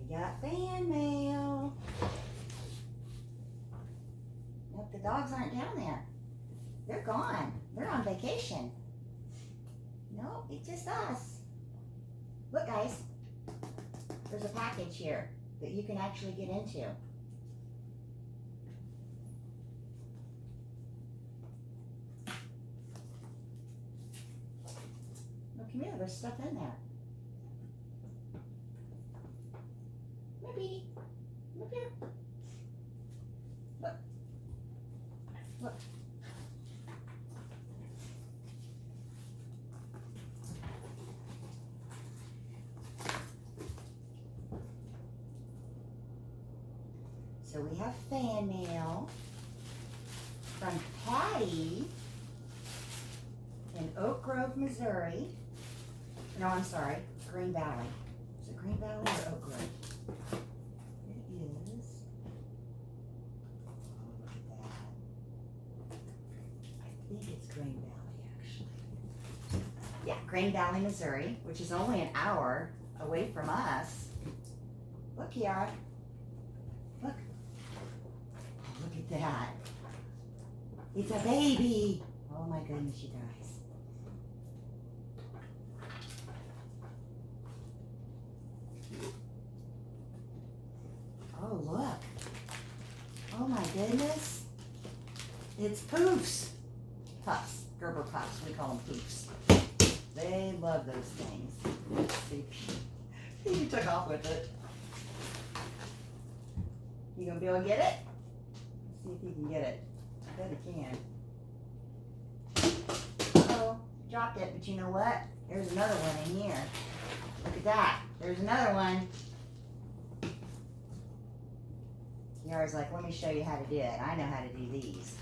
We got fan mail. Nope, the dogs aren't down there. They're gone. They're on vacation. Nope, it's just us. Look, guys. There's a package here that you can actually get into. Look, come here. There's stuff in there. Maybe. Look here. Look. Look. So we have fan mail from Patty in Oak Grove, Missouri. No, I'm sorry, Green Valley. Is it Green Valley or Oak Grove? It is. Oh, look at that. I think it's Green Valley, actually. Yeah, Green Valley, Missouri, which is only an hour away from us. Look, Kiara. Look. Oh, look at that. It's a baby. Oh my goodness, you guys. Oh, look. Oh my goodness. It's Poofs. Puffs. Gerber Puffs. We call them Poofs. They love those things. Let's see. He took off with it. You gonna be able to get it? Let's see if he can get it. I bet he can. Oh, dropped it, but you know what? There's another one in here. Look at that. There's another one. Kiara's like, let me show you how to do it. I know how to do these.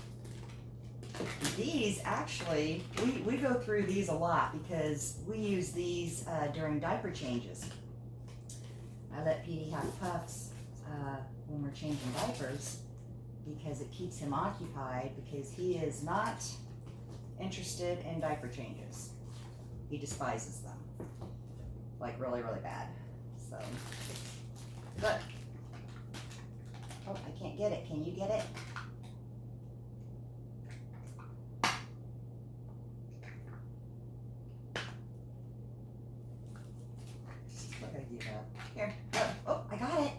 These, actually, we go through these a lot because we use these during diaper changes. I let Petey have puffs when we're changing diapers because it keeps him occupied because he is not interested in diaper changes. He despises them. Like really, really bad. So, look. Oh, I can't get it. Can you get it? What did I give up? Here. Oh, I got it.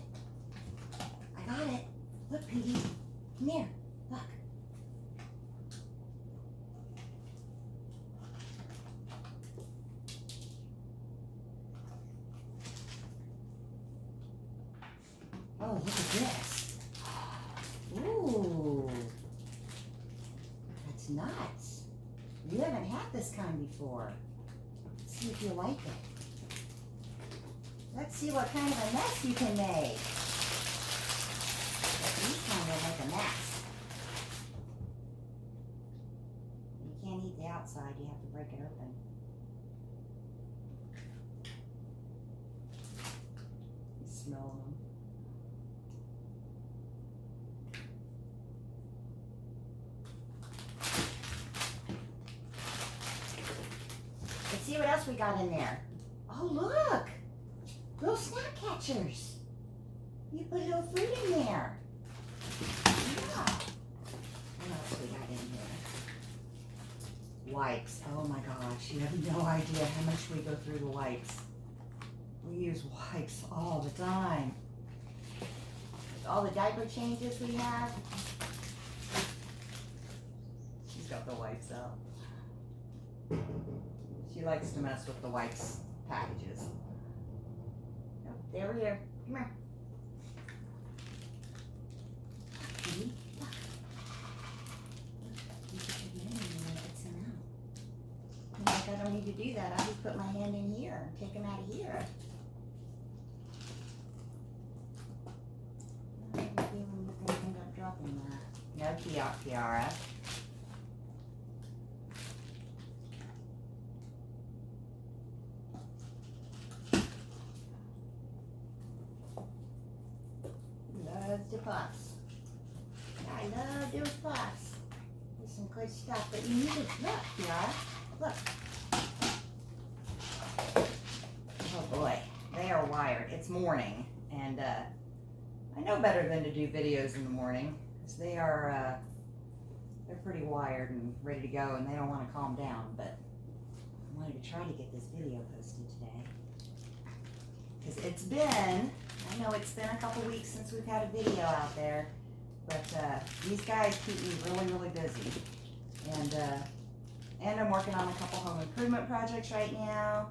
I got it. Look, Piggy. Come here. Look. Oh, look at this. Ooh. That's nuts. You haven't had this kind before. Let's see if you like it. Let's see what kind of a mess you can make. These kind of make a mess. You can't eat the outside. You have to break it open. You smell them. Let's see what else we got in there. Oh, look. Little snack catchers. You put a little fruit in there. Yeah. What else we got in here? Wipes. Oh my gosh. You have no idea how much we go through the wipes. We use wipes all the time. With all the diaper changes we have. She's got the wipes out. She likes to mess with the wipes packages. Oh, they're over here. Come here. See? Look. You can put your hand in there and get some out. I'm like, I don't need to do that. I just put my hand in here and take them out of here. I have a feeling you're going to end up dropping that. No, Kiara. Loves the puffs. I love those puffs. There's some good stuff, but you need to look, Kiara. Look. Oh boy, they are wired. it's morning, and I know better than to do videos in the morning, because they're pretty wired and ready to go, and they don't want to calm down, but I wanted to try to get this video posted today. Because it's been, I know it's been a couple weeks since we've had a video out there, but these guys keep me really, really busy. And I'm working on a couple home improvement projects right now,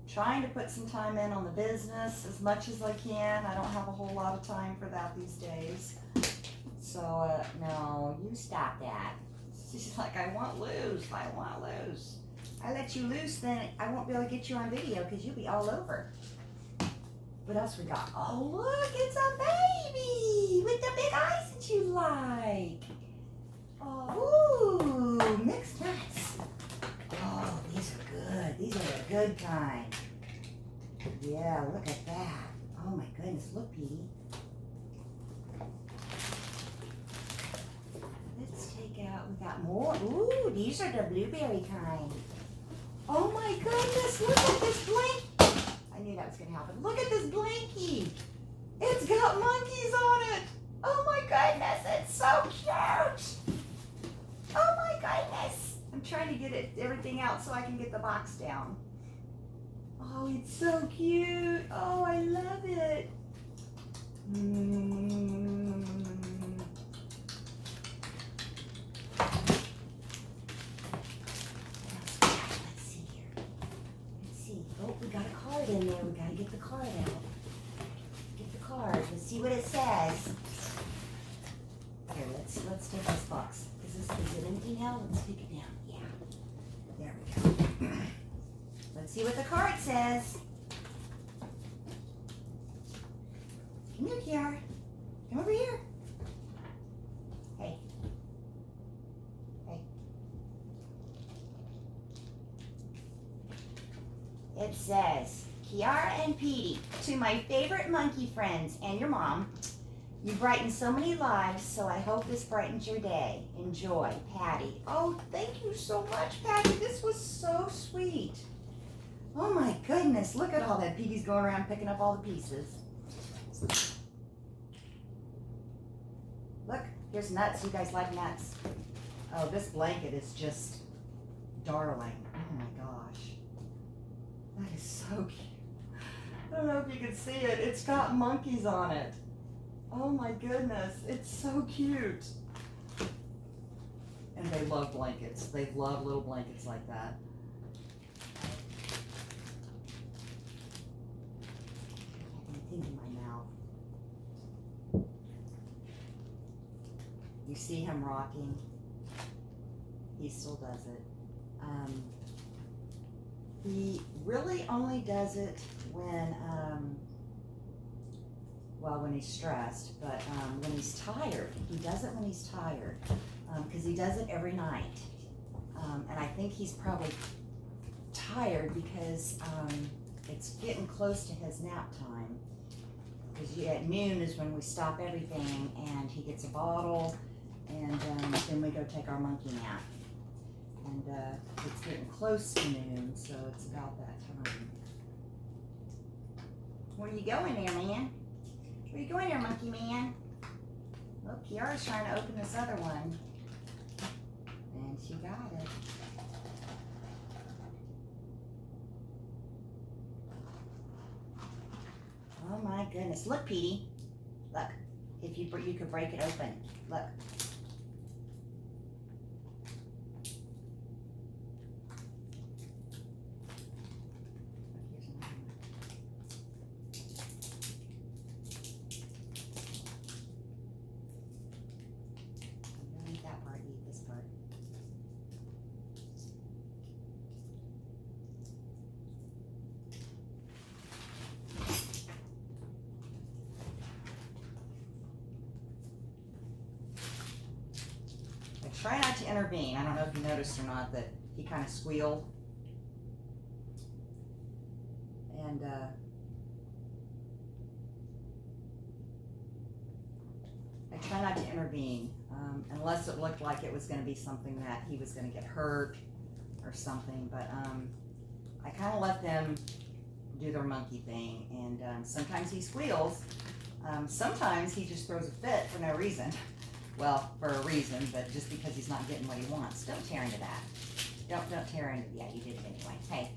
trying to put some time in on the business as much as I can. I don't have a whole lot of time for that these days. So, no, you stop that. She's like, I want loose. I let you loose, then I won't be able to get you on video because you'll be all over. What else we got? Oh, look, it's a baby with the big eyes that you like. Oh, ooh, mixed nuts. Oh, these are good. These are the good kind. Yeah, look at that. Oh my goodness, look, Petey. Let's take out, we got more. Ooh, these are the blueberry kind. Oh my goodness, look at this blanket. I knew that was going to happen. Look at this blankie. It's got monkeys on it. Oh my goodness, it's so cute. Oh my goodness. I'm trying to get everything out so I can get the box down. Oh, it's so cute. Oh, I love it. Oh, we got a card in there. We got to get the card out. Get the card. Let's see what it says. Here, let's take this box. Is it empty now? Let's take it down. Yeah. There we go. Let's see what the card says. Come here, Kiara. Come over here. Hey. Hey. It says, Kiara and Petey, to my favorite monkey friends and your mom, you brighten so many lives, so I hope this brightens your day. Enjoy, Patty. Oh, thank you so much, Patty. This was so sweet. Oh my goodness, look at all that. Petey's going around picking up all the pieces. Look, here's nuts. You guys like nuts? Oh, this blanket is just darling. Oh my gosh. That is so cute. I don't know if you can see it. It's got monkeys on it. Oh my goodness, it's so cute. And they love blankets. They love little blankets like that. Anything in my mouth. You see him rocking? He still does it. He really only does it when, when he's stressed, but when he's tired. He does it when he's tired, because he does it every night. And I think he's probably tired because it's getting close to his nap time. Because at noon is when we stop everything, and he gets a bottle, and then we go take our monkey nap. And it's getting close to noon, so it's about that time. Where you going there, man? Where you going there, monkey man? Well, Kiara's trying to open this other one. And she got it. Oh my goodness. Look, Petey. Look. If you could break it open. Look. Try not to intervene. I don't know if you noticed or not that he kind of squealed. And I try not to intervene unless it looked like it was going to be something that he was going to get hurt or something. But I kind of let them do their monkey thing. And sometimes he squeals. Sometimes he just throws a fit for no reason. Well, for a reason, but just because he's not getting what he wants. Don't tear into that. Don't tear into, yeah, you did it anyway. Hey,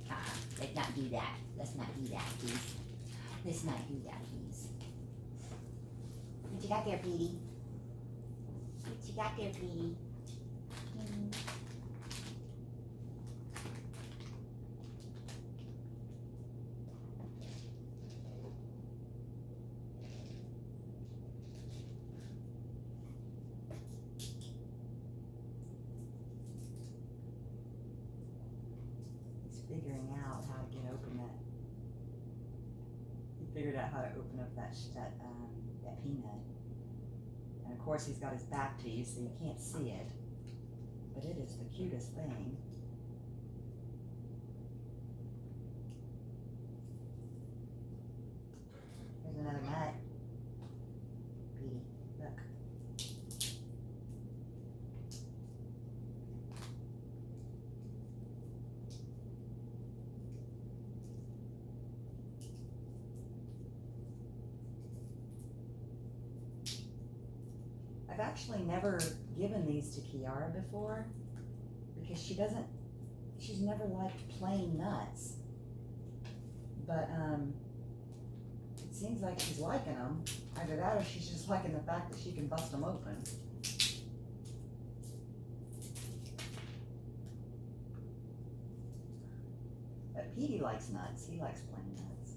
let's not do that. Let's not do that, please. Let's not do that, please. What you got there, Petey? What you got there, Petey? Figuring out how to get open that. He figured out how to open up that peanut, and of course he's got his back to you, so you can't see it. But it is the cutest thing. Here's another nut. Petey, look. I've actually never given these to Kiara before because she's never liked plain nuts. But it seems like she's liking them. Either that or she's just liking the fact that she can bust them open. But Petey likes nuts. He likes plain nuts.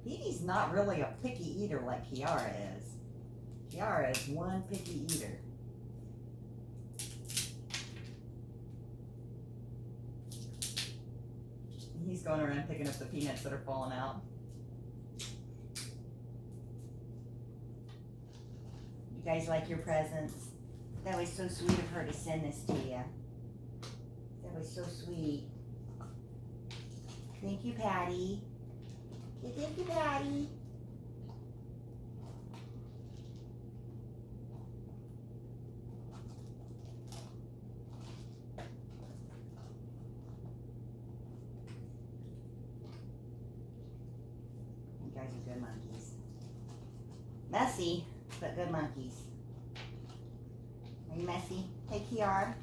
Petey's not really a picky eater like Kiara is. Kiara is one picky eater. He's going around picking up the peanuts that are falling out. You guys like your presents? That was so sweet of her to send this to you. That was so sweet. Thank you, Patty. Thank you, Patty. You guys are good monkeys. Messy, but good monkeys. Are you messy? Hey, Kiara.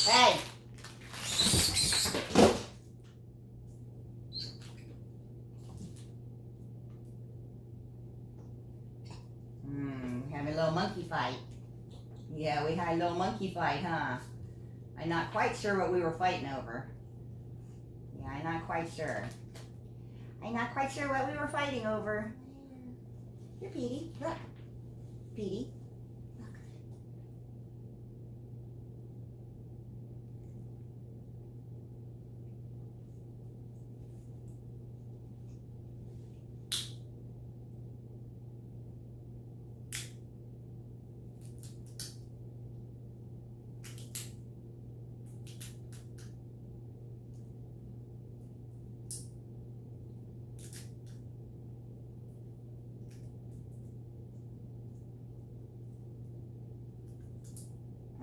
Hey! Having a little monkey fight. Yeah, we had a little monkey fight, huh? I'm not quite sure what we were fighting over. Yeah, I'm not quite sure. I'm not quite sure what we were fighting over. Here, Petey. Look. Petey. Look.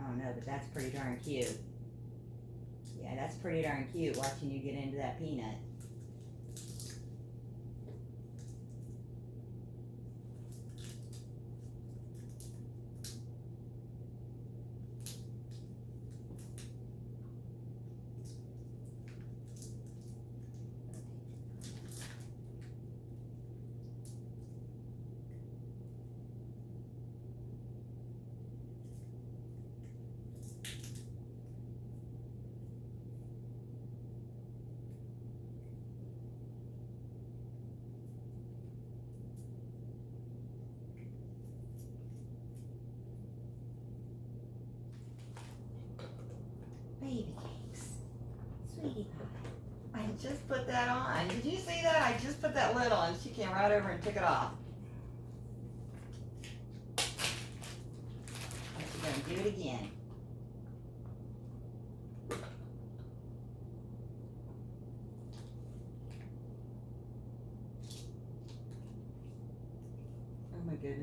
Oh no, but that's pretty darn cute. Yeah, that's pretty darn cute watching you get into that peanut. Baby cakes. Sweetie pie. I just put that on. Did you see that? I just put that lid on. She came right over and took it off. She's going to do it again.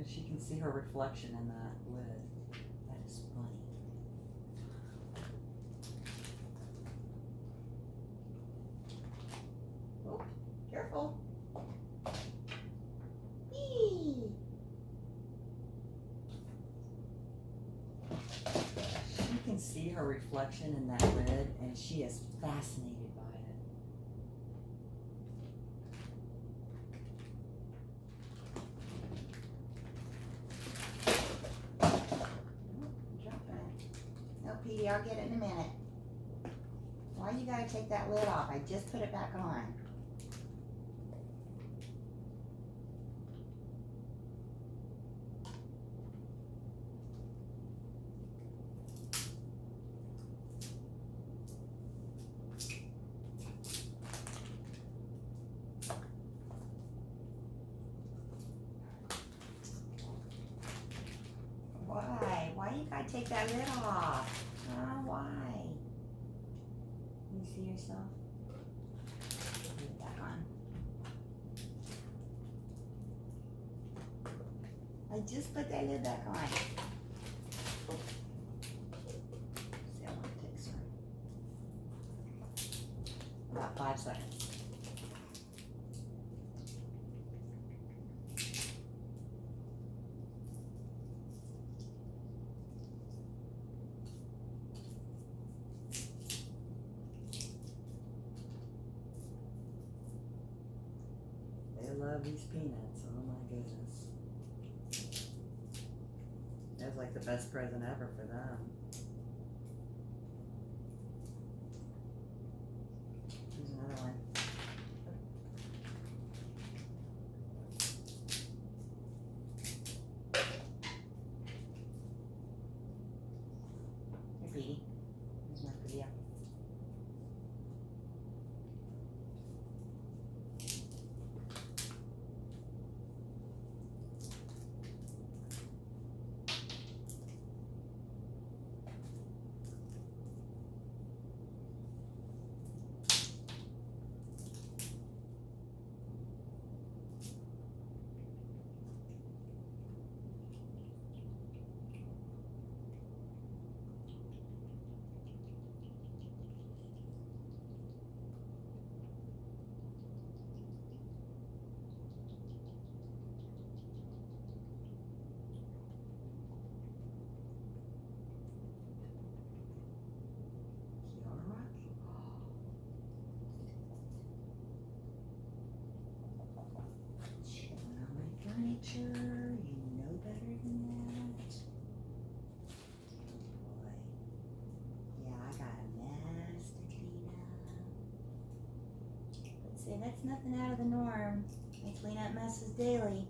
And she can see her reflection in that lid. That is funny. Oh, careful. Eee. She can see her reflection in that lid, and she is fascinated by it. No, Petey, I'll get it in a minute. Why you gotta take that lid off? I just put it back on. Why? Why you gotta take that lid off? Why? You see yourself? Put it back on. I just put that lid back on. Oh. See how long it takes her. About 5 seconds. They love these peanuts. Oh my goodness. That's like the best present ever for them. Here's another one. Here, Petey. Here's one for you. Kiara? Chilling on my furniture. You know better than that. Boy. Yeah, I got a mess to clean up. Let's see, that's nothing out of the norm. I clean up messes daily.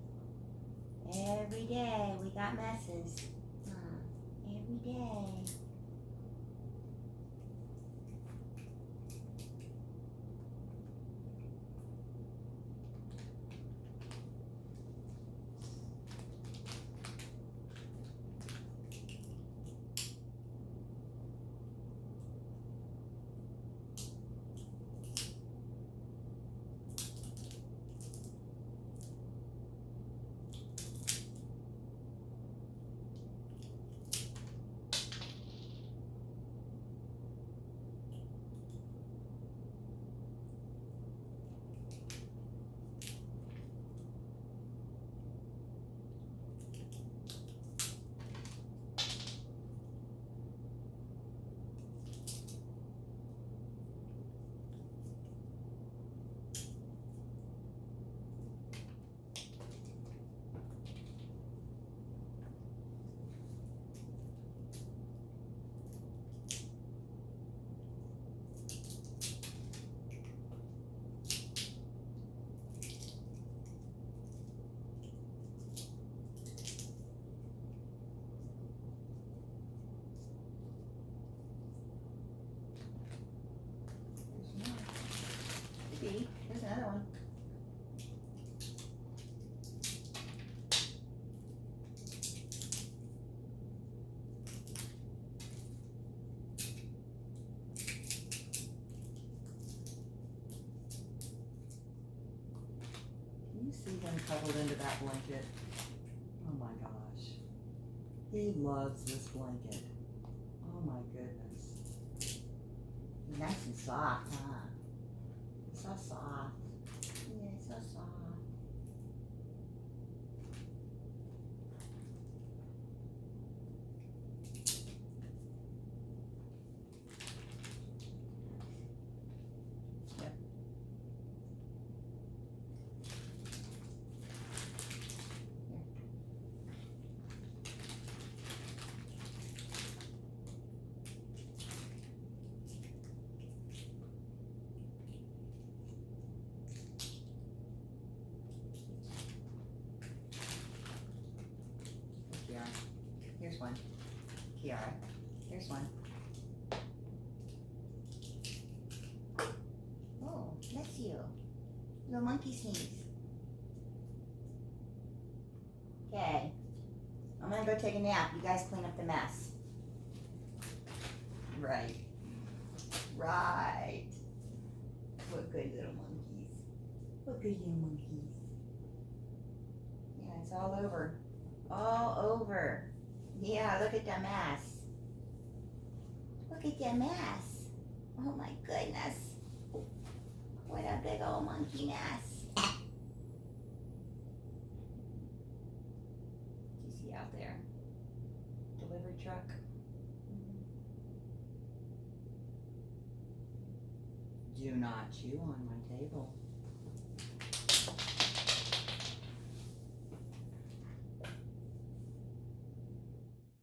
Every day we got messes. Every day. There's another one. Can you see them cuddled into that blanket? Oh my gosh. He loves this blanket. Oh my goodness. Nice and soft, huh? So soft. Yeah, so soft. Kiara, here's one. Kiara, here's one. Oh, bless you. Little monkey sneeze. Okay, I'm gonna go take a nap. You guys clean up the mess. Right. Right. What good little monkeys. What good little monkeys. Yeah, it's all over. All over. Yeah, look at the mess. Look at the mess. Oh my goodness. What a big old monkey mess. Do you see out there? Delivery truck. Do not chew on my table.